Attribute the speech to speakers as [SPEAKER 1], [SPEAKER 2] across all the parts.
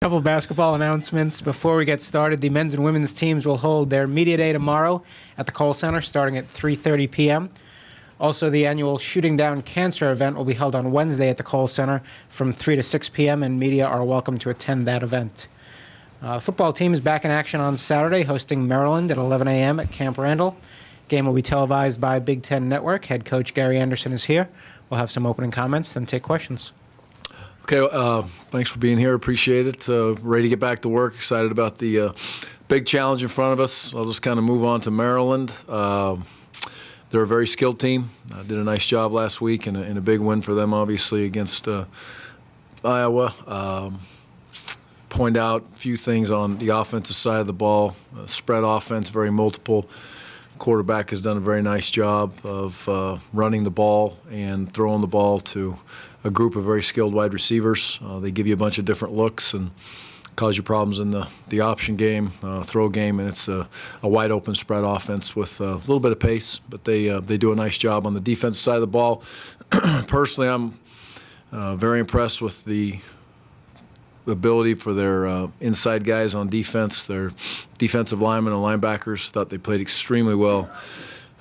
[SPEAKER 1] Couple basketball announcements before we get started. The men's and women's teams will hold their media day tomorrow at the Kohl Center starting at 3:30 p.m. Also, the annual Shooting Down Cancer event will be held on Wednesday at the Kohl Center from 3 to 6 p.m., and media are welcome to attend that event. Football team is back in action on Saturday, hosting Maryland at 11 a.m. at Camp Randall. Game will be televised by Big Ten Network. Head coach Gary Andersen is here. We'll have some opening comments, then take questions.
[SPEAKER 2] Okay, thanks for being here. Appreciate it. Ready to get back to work. Excited about the big challenge in front of us. I'll just kind of move on to Maryland. They're a very skilled team. Did a nice job last week and a big win for them, obviously, against Iowa. Point out a few things on the offensive side of the ball. Spread offense, very multiple. Quarterback has done a very nice job of running the ball and throwing the ball to a group of very skilled wide receivers. They give you a bunch of different looks and cause you problems in the option game, throw game, and it's a wide open spread offense with a little bit of pace, but they do a nice job on the defensive side of the ball. Personally, I'm very impressed with the ability for their inside guys on defense, their defensive linemen and linebackers. Thought they played extremely well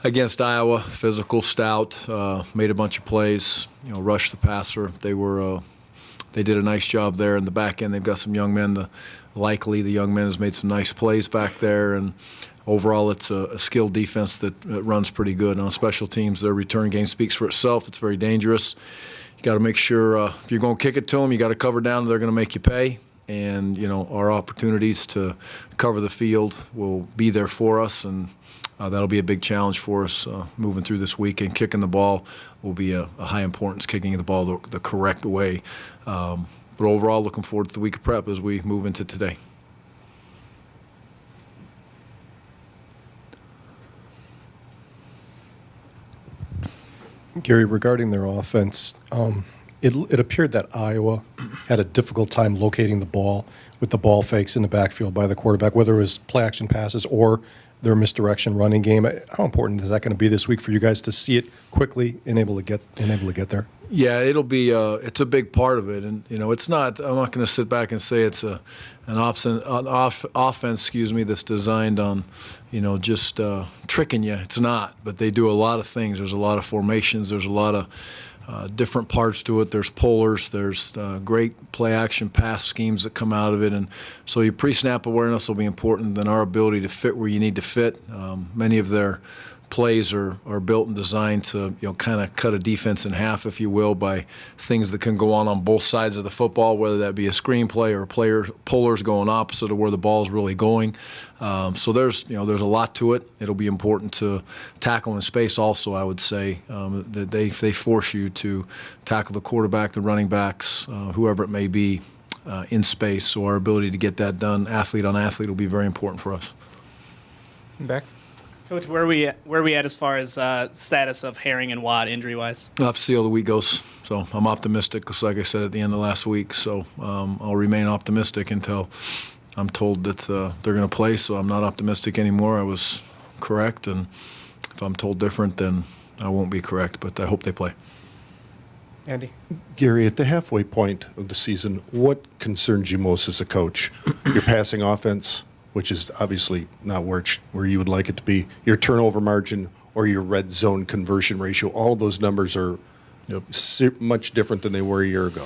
[SPEAKER 2] against Iowa. Physical, stout, made a bunch of plays, rushed the passer. They did a nice job there in the back end. They've got some young men. The young men has made some nice plays back there, and overall it's a skilled defense that runs pretty good. On special teams, their return game speaks for itself. It's very dangerous. You got to make sure if you're going to kick it to them, you got to cover down. They're going to make you pay, and our opportunities to cover the field will be there for us, and that'll be a big challenge for us moving through this week. And kicking the ball will be a high importance, kicking the ball the correct way. But overall, looking forward to the week of prep as we move into today.
[SPEAKER 3] Gary, regarding their offense, it appeared that Iowa had a difficult time locating the ball with the ball fakes in the backfield by the quarterback, whether it was play action passes or their misdirection running game. How important is that going to be this week for you guys to see it quickly and able to get there?
[SPEAKER 2] Yeah, it'll be. It's a big part of it, and it's not. I'm not going to sit back and say it's an offense, that's designed on, just tricking you. It's not. But they do a lot of things. There's a lot of formations. There's a lot of different parts to it. There's pullers. There's great play-action pass schemes that come out of it. And so your pre-snap awareness will be important, then our ability to fit where you need to fit. Many of their plays are built and designed to kind of cut a defense in half, if you will, by things that can go on both sides of the football, whether that be a screen play or pullers going opposite of where the ball is really going. So there's a lot to it. It'll be important to tackle in space also, I would say, that they force you to tackle the quarterback, the running backs, whoever it may be, in space. So our ability to get that done athlete on athlete will be very important for us.
[SPEAKER 1] Beck?
[SPEAKER 4] Coach, where are we at as far as status of Herring and Watt injury-wise?
[SPEAKER 2] We'll have to see how the week goes. So I'm optimistic, just like I said at the end of last week. So I'll remain optimistic until I'm told that they're going to play. So I'm not optimistic anymore. I was correct, and if I'm told different, then I won't be correct. But I hope they play.
[SPEAKER 1] Andy?
[SPEAKER 5] Gary, at the halfway point of the season, what concerns you most as a coach? Your passing offense, which is obviously not where you would like it to be, your turnover margin, or your red zone conversion ratio. All those numbers are much different than they were a year ago.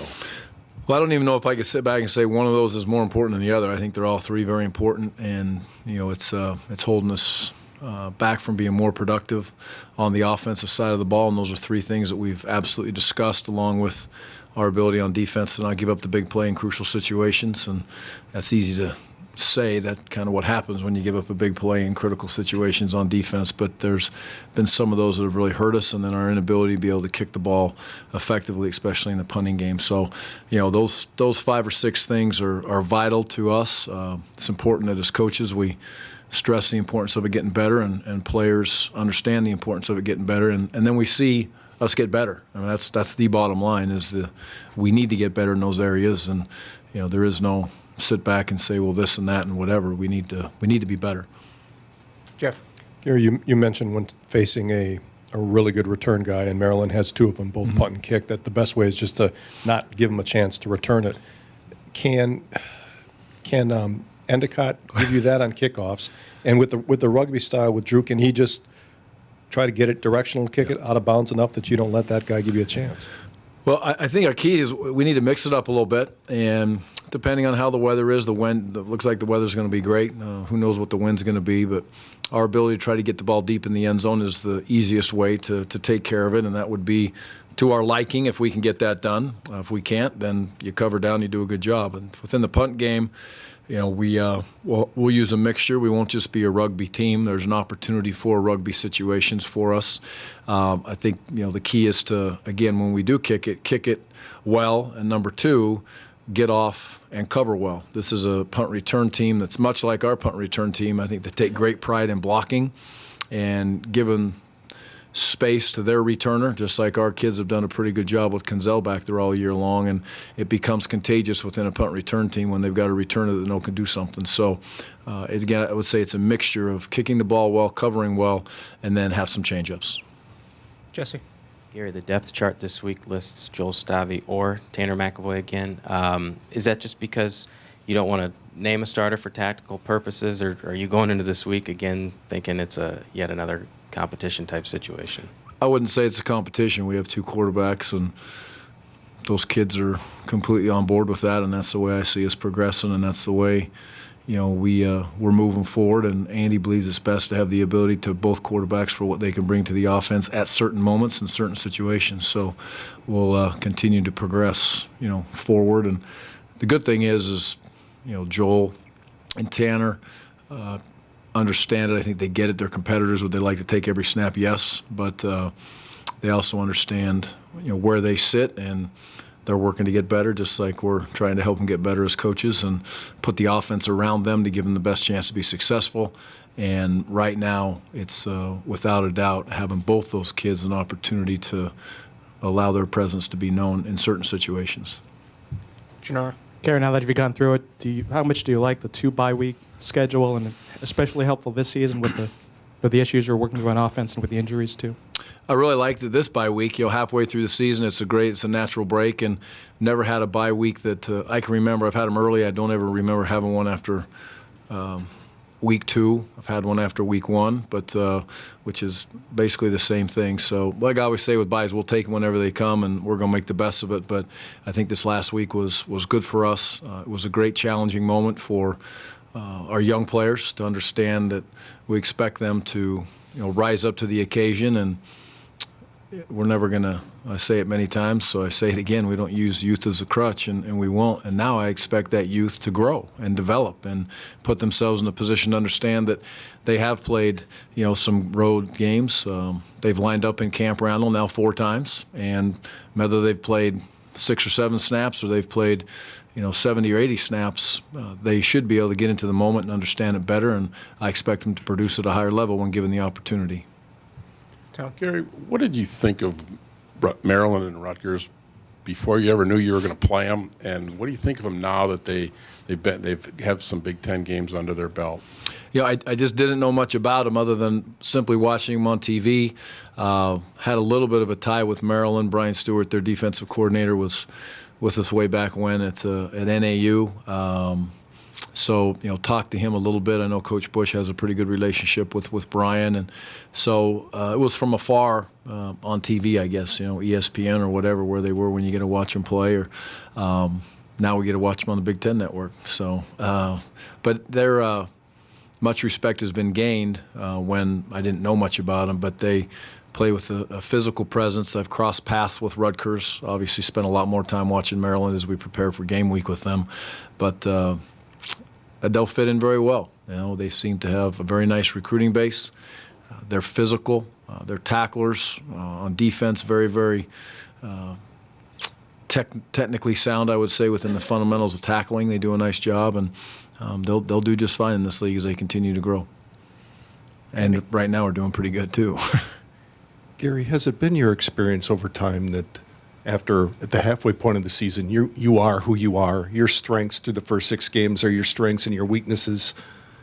[SPEAKER 2] Well, I don't even know if I could sit back and say one of those is more important than the other. I think they're all three very important, and it's holding us back from being more productive on the offensive side of the ball, and those are three things that we've absolutely discussed, along with our ability on defense to not give up the big play in crucial situations, and that's easy to say. That kind of what happens when you give up a big play in critical situations on defense, but there's been some of those that have really hurt us, and then our inability to be able to kick the ball effectively, especially in the punting game. So, those 5 or 6 things are vital to us. It's important that as coaches we stress the importance of it getting better, and players understand the importance of it getting better, and then we see us get better. I mean, that's the bottom line, is we need to get better in those areas, and there is no sit back and say, well, this and that and whatever. We need to be better.
[SPEAKER 1] Jeff?
[SPEAKER 3] Gary, you mentioned when facing a really good return guy, and Maryland has 2 of them, both punt and kick, that the best way is just to not give them a chance to return it. Can Endicott give you that on kickoffs? And with the rugby style with Drew, can he just try to get it directional, kick it out of bounds enough that you don't let that guy give you a chance?
[SPEAKER 2] Well, I think our key is we need to mix it up a little bit, and depending on how the weather is, the wind, it looks like the weather's going to be great. Who knows what the wind's going to be, but our ability to try to get the ball deep in the end zone is the easiest way to take care of it, and that would be to our liking if we can get that done. If we can't, then you cover down, you do a good job. And within the punt game, we'll use a mixture. We won't just be a rugby team. There's an opportunity for rugby situations for us. I think the key is to, again, when we do kick it well, and number two, get off and cover well. This is a punt return team that's much like our punt return team. I think they take great pride in blocking and given space to their returner, just like our kids have done a pretty good job with Kinzel back there all year long, and it becomes contagious within a punt return team when they've got a returner that know can do something. So, again, I would say it's a mixture of kicking the ball well, covering well, and then have some change-ups.
[SPEAKER 1] Jesse?
[SPEAKER 6] Gary, the depth chart this week lists Joel Stavi or Tanner McAvoy again. Is that just because you don't want to name a starter for tactical purposes, or are you going into this week again thinking it's yet another competition type situation?
[SPEAKER 2] I wouldn't say it's a competition. We have two quarterbacks, and those kids are completely on board with that, and that's the way I see us progressing, and that's the way we're moving forward. And Andy believes it's best to have the ability to both quarterbacks for what they can bring to the offense at certain moments in certain situations. So we'll continue to progress, forward. And the good thing is Joel and Tanner understand it. I think they get it. They're competitors. Would they like to take every snap? Yes, but they also understand where they sit, and they're working to get better, just like we're trying to help them get better as coaches and put the offense around them to give them the best chance to be successful. And right now, it's without a doubt having both those kids an opportunity to allow their presence to be known in certain situations.
[SPEAKER 1] Janara?
[SPEAKER 7] Gary, now that you've gone through it, how much do you like the 2 bye-week schedule, and especially helpful this season with the issues you're working through on offense and with the injuries too?
[SPEAKER 2] I really like that this bye week. Halfway through the season, it's a natural break, and never had a bye week that I can remember. I've had them early. I don't ever remember having one after week 2. I've had one after week 1, but which is basically the same thing. So, like I always say with byes, we'll take them whenever they come, and we're going to make the best of it. But I think this last week was good for us. It was a great, challenging moment for our young players to understand that we expect them to, rise up to the occasion, and we're never going to, I say it many times, so I say it again, we don't use youth as a crutch, and we won't. And now I expect that youth to grow and develop and put themselves in a position to understand that they have played, some road games. They've lined up in Camp Randall now 4 times, and whether they've played 6 or 7 snaps or they've played 70 or 80 snaps, they should be able to get into the moment and understand it better, and I expect them to produce at a higher level when given the opportunity.
[SPEAKER 8] Gary, what did you think of Maryland and Rutgers before you ever knew you were going to play them, and what do you think of them now that they've had some Big Ten games under their belt?
[SPEAKER 2] I just didn't know much about them other than simply watching them on TV. Had a little bit of a tie with Maryland. Brian Stewart, their defensive coordinator, was with us way back when at NAU. So, talked to him a little bit. I know Coach Bush has a pretty good relationship with Brian. And so it was from afar on TV, I guess, ESPN or whatever, where they were when you get to watch them play. Or now we get to watch them on the Big Ten Network. So, but their much respect has been gained when I didn't know much about them, but they play with a physical presence. I've crossed paths with Rutgers. Obviously spent a lot more time watching Maryland as we prepare for game week with them. But they'll fit in very well. They seem to have a very nice recruiting base. They're physical. They're tacklers on defense. Very, very technically sound, I would say, within the fundamentals of tackling. They do a nice job, and they'll do just fine in this league as they continue to grow. And right now we're doing pretty good too.
[SPEAKER 5] Gary, has it been your experience over time that at the halfway point of the season, you are who you are? Your strengths through the first 6 games are your strengths, and your weaknesses,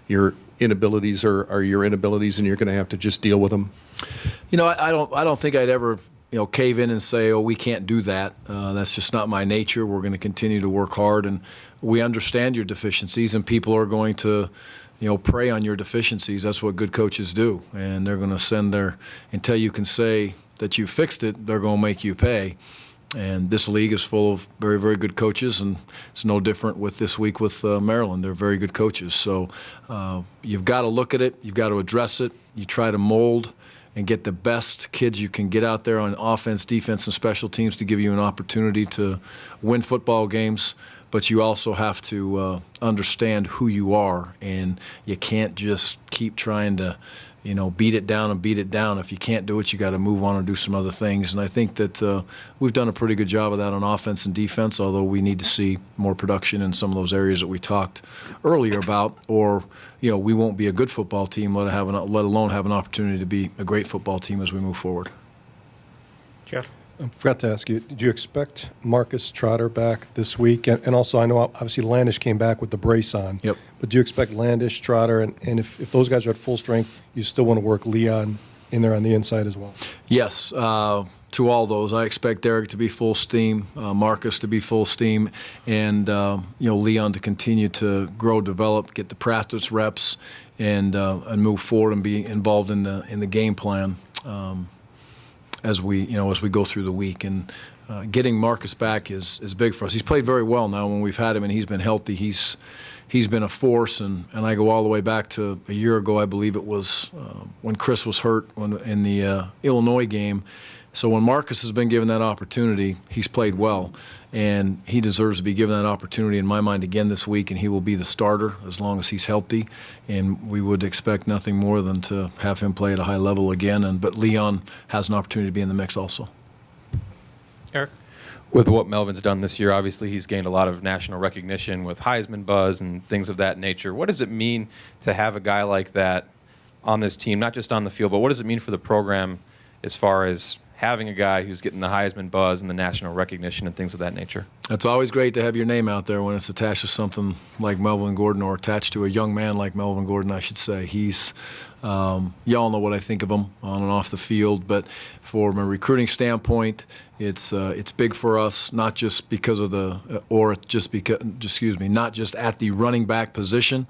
[SPEAKER 5] your inabilities are your inabilities, and you're going to have to just deal with them?
[SPEAKER 2] I don't think I'd ever cave in and say, oh, we can't do that. That's just not my nature. We're going to continue to work hard, and we understand your deficiencies, and people are going to, prey on your deficiencies. That's what good coaches do, and they're going to send until you can say that you fixed it, they're going to make you pay. And this league is full of very, very good coaches, and it's no different with this week with Maryland. They're very good coaches. So you've got to look at it. You've got to address it. You try to mold and get the best kids you can get out there on offense, defense, and special teams to give you an opportunity to win football games. But you also have to understand who you are, and you can't just keep trying to beat it down and beat it down. If you can't do it, you got to move on and do some other things. And I think that we've done a pretty good job of that on offense and defense, although we need to see more production in some of those areas that we talked earlier about, or we won't be a good football team, let alone have an opportunity to be a great football team as we move forward.
[SPEAKER 1] Jeff?
[SPEAKER 3] I forgot to ask you, did you expect Marcus Trotter back this week? And also, I know obviously Landish came back with the brace on.
[SPEAKER 2] Yep.
[SPEAKER 3] But do you expect Landish, Trotter, and if those guys are at full strength, you still want to work Leon in there on the inside as well?
[SPEAKER 2] Yes, to all those. I expect Derek to be full steam, Marcus to be full steam, and Leon to continue to grow, develop, get the practice reps, and move forward and be involved in the game plan. As we go through the week, and getting Marcus back is big for us. He's played very well now when we've had him, and he's been healthy. He's been a force, and I go all the way back to a year ago, I believe it was, when Chris was hurt in the Illinois game. So when Marcus has been given that opportunity, he's played well, and he deserves to be given that opportunity in my mind again this week, and he will be the starter as long as he's healthy, and we would expect nothing more than to have him play at a high level again. But Leon has an opportunity to be in the mix also.
[SPEAKER 1] Eric?
[SPEAKER 9] With what Melvin's done this year, obviously he's gained a lot of national recognition with Heisman buzz and things of that nature. What does it mean to have a guy like that on this team, not just on the field, but what does it mean for the program as far as having a guy who's getting the Heisman buzz and the national recognition and things of that nature?
[SPEAKER 2] It's always great to have your name out there when it's attached to something like Melvin Gordon, or attached to a young man like Melvin Gordon, I should say. He's, y'all know what I think of him on and off the field, but from a recruiting standpoint, it's big for us, not just because of not just at the running back position.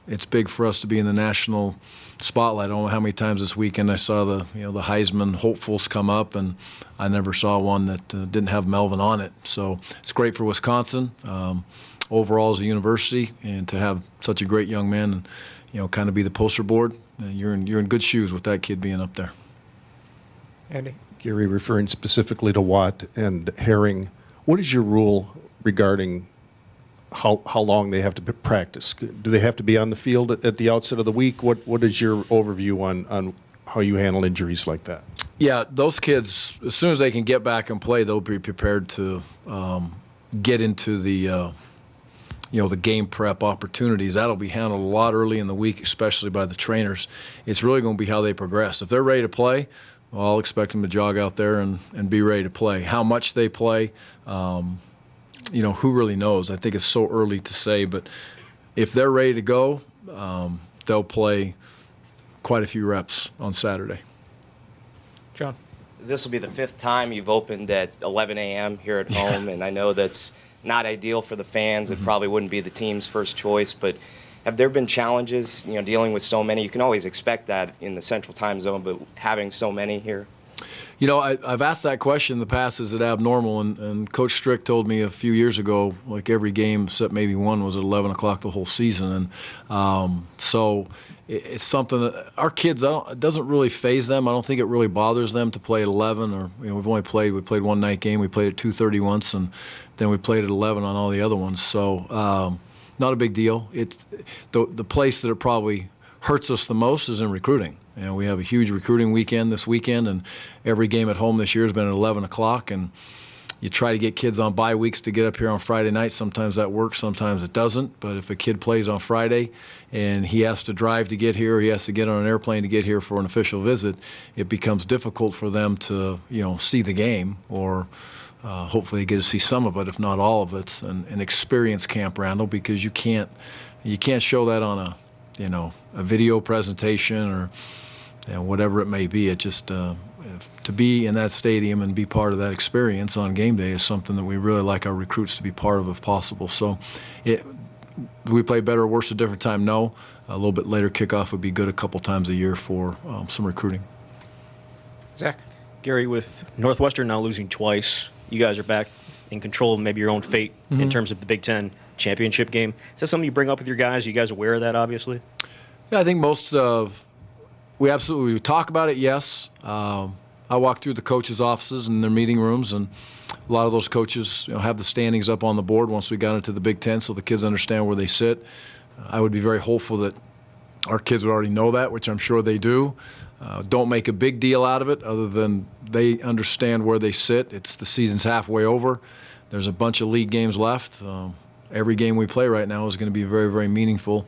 [SPEAKER 2] It's big for us to be in the national spotlight. I don't know how many times this weekend I saw the Heisman hopefuls come up, and I never saw one that didn't have Melvin on it. So it's great for Wisconsin overall as a university, and to have such a great young man, and kind of be the poster board. You're in good shoes with that kid being up there.
[SPEAKER 1] Andy?
[SPEAKER 5] Gary, referring specifically to Watt and Herring, what is your rule regarding how long they have to practice? Do they have to be on the field at the outset of the week? What is your overview on how you handle injuries like that?
[SPEAKER 2] Yeah, those kids, as soon as they can get back and play, they'll be prepared to get into the the game prep opportunities. That'll be handled a lot early in the week, especially by the trainers. It's really going to be how they progress. If they're ready to play, well, I'll expect them to jog out there and be ready to play. How much they play, who really knows? I think it's so early to say, but if they're ready to go, they'll play quite a few reps on Saturday.
[SPEAKER 1] John?
[SPEAKER 10] This will be the 5th time you've opened at 11 a.m. here at home, and I know that's not ideal for the fans. It probably wouldn't be the team's first choice, but have there been challenges, dealing with so many? You can always expect that in the Central Time Zone, but having so many here?
[SPEAKER 2] I've asked that question in the past, is it abnormal? And Coach Strick told me a few years ago, like every game except maybe one was at 11 o'clock the whole season. And so it's something that our kids, it doesn't really faze them. I don't think it really bothers them to play at 11. Or we played one night game. We played at 2:30 once, and then we played at 11 on all the other ones. So not a big deal. It's the place that it probably hurts us the most is in recruiting. We have a huge recruiting weekend this weekend, and every game at home this year has been at 11 o'clock. And you try to get kids on bye weeks to get up here on Friday night. Sometimes that works, sometimes it doesn't. But if a kid plays on Friday and he has to drive to get here, or he has to get on an airplane to get here for an official visit, it becomes difficult for them to, see the game, or hopefully they get to see some of it, if not all of it, and experience Camp Randall, because you can't show that on a video presentation or whatever it may be. It just to be in that stadium and be part of that experience on game day is something that we really like our recruits to be part of if possible. So do we play better or worse at a different time? No. A little bit later kickoff would be good a couple times a year for some recruiting.
[SPEAKER 1] Zach?
[SPEAKER 11] Gary, with Northwestern now losing twice, you guys are back in control of maybe your own fate in terms of the Big Ten championship game. Is that something you bring up with your guys? Are you guys aware of that, obviously?
[SPEAKER 2] Yeah, I think most we absolutely talk about it, yes. I walk through the coaches' offices and their meeting rooms, and a lot of those coaches have the standings up on the board once we got into the Big Ten so the kids understand where they sit. I would be very hopeful that our kids would already know that, which I'm sure they do. Don't make a big deal out of it other than they understand where they sit. The season's halfway over. There's a bunch of league games left. Every game we play right now is going to be very, very meaningful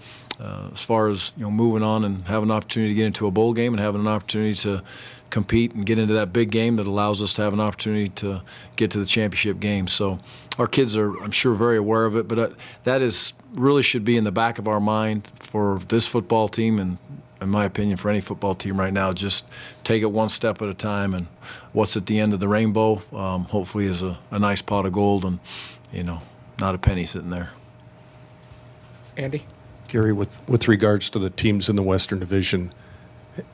[SPEAKER 2] as far as moving on and having an opportunity to get into a bowl game and having an opportunity to compete and get into that big game that allows us to have an opportunity to get to the championship game. So our kids are, I'm sure, very aware of it, but that really should be in the back of our mind for this football team and, in my opinion, for any football team right now. Just take it one step at a time, and what's at the end of the rainbow hopefully is a nice pot of gold and, not a penny sitting there.
[SPEAKER 1] Andy?
[SPEAKER 5] Gary, with regards to the teams in the Western Division,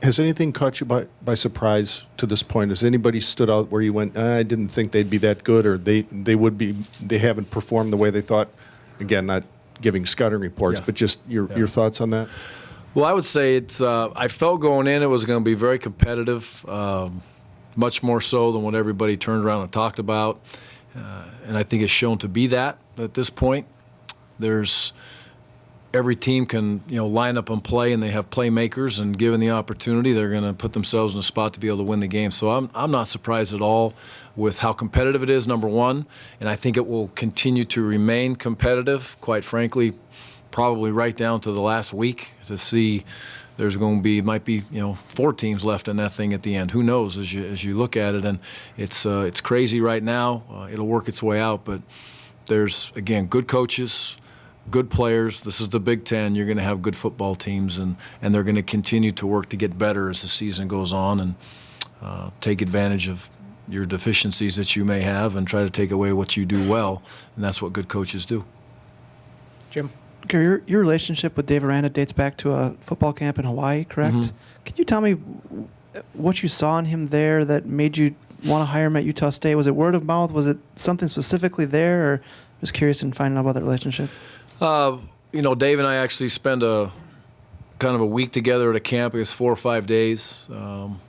[SPEAKER 5] has anything caught you by surprise to this point? Has anybody stood out where you went, I didn't think they'd be that good, or they haven't performed the way they thought? Again, not giving scouting reports, but just your thoughts on that?
[SPEAKER 2] Well, I would say I felt going in it was going to be very competitive, much more so than what everybody turned around and talked about. And I think it's shown to be that at this point. Every team can line up and play, and they have playmakers, and given the opportunity, they're going to put themselves in a spot to be able to win the game. So I'm not surprised at all with how competitive it is, number one, and I think it will continue to remain competitive, quite frankly, probably right down to the last week to see. There's going to be, might be, 4 teams left in that thing at the end. Who knows as you look at it, and it's crazy right now. It'll work its way out, but there's, again, good coaches, good players. This is the Big Ten. You're going to have good football teams, and they're going to continue to work to get better as the season goes on and take advantage of your deficiencies that you may have and try to take away what you do well, and that's what good coaches do.
[SPEAKER 1] Jim?
[SPEAKER 12] Gary, your relationship with Dave Aranda dates back to a football camp in Hawaii, correct? Can you tell me what you saw in him there that made you want to hire him at Utah State? Was it word of mouth? Was it something specifically there? Or just curious in finding out about that relationship?
[SPEAKER 2] Dave and I actually spent a kind of a week together at a camp. It was 4 or 5 days on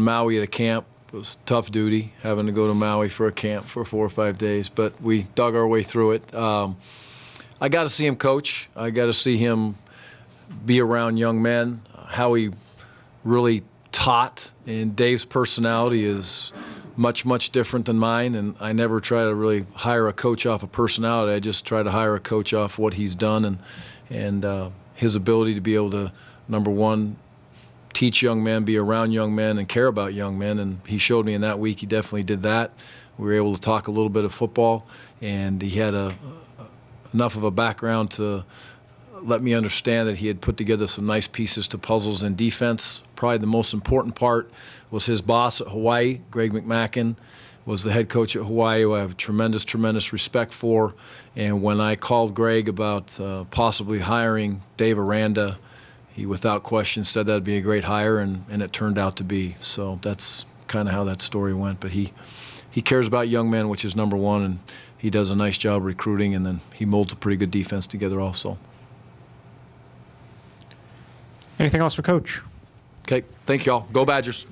[SPEAKER 2] Maui at a camp. It was tough duty having to go to Maui for a camp for 4 or 5 days, but we dug our way through it. I got to see him coach. I got to see him be around young men, how he really taught. And Dave's personality is much, much different than mine, and I never try to really hire a coach off of personality. I just try to hire a coach off what he's done and his ability to be able to, number one, teach young men, be around young men, and care about young men. And he showed me in that week he definitely did that. We were able to talk a little bit of football, and he had enough of a background to let me understand that he had put together some nice pieces to puzzles in defense. Probably the most important part was his boss at Hawaii, Greg McMackin, was the head coach at Hawaii, who I have tremendous, tremendous respect for. And when I called Greg about possibly hiring Dave Aranda, he without question said that'd be a great hire, and it turned out to be. So that's kind of how that story went. But he cares about young men, which is number one, and he does a nice job recruiting, and then he molds a pretty good defense together also.
[SPEAKER 1] Anything else for Coach?
[SPEAKER 2] Okay, thank you all. Go Badgers.